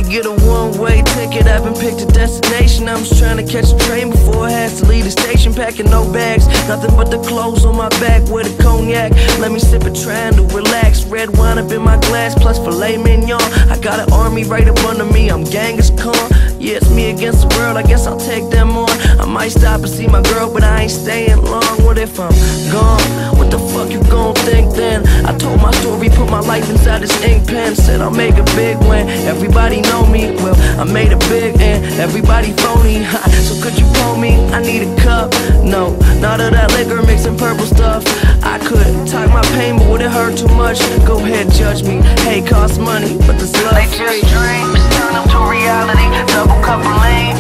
get a one-way ticket, I haven't picked a destination. I'm just trying to catch a train before it has to leave the station. Packing no bags, nothing but the clothes on my back with a cognac. Let me sip it, trying to relax. Red wine up in my glass, plus filet mignon. I got an army right up under me, I'm Genghis Khan. Yeah, it's me against the world, I guess I'll take them on. I might stop and see my girl, but I ain't staying long. What if I'm gone? What the fuck you gon' think then? I told my story, put my life inside this ink pen. Said I'll make a big win, everybody know me. Well, I made a big end, everybody phony. So could you pour me? I need a cup. No, not of that liquor mixing purple stuff. I could talk my pain, but would it hurt too much? Go ahead, judge me. Hey, costs money, but this love they just dreams, turn them to reality. Double cup of lean,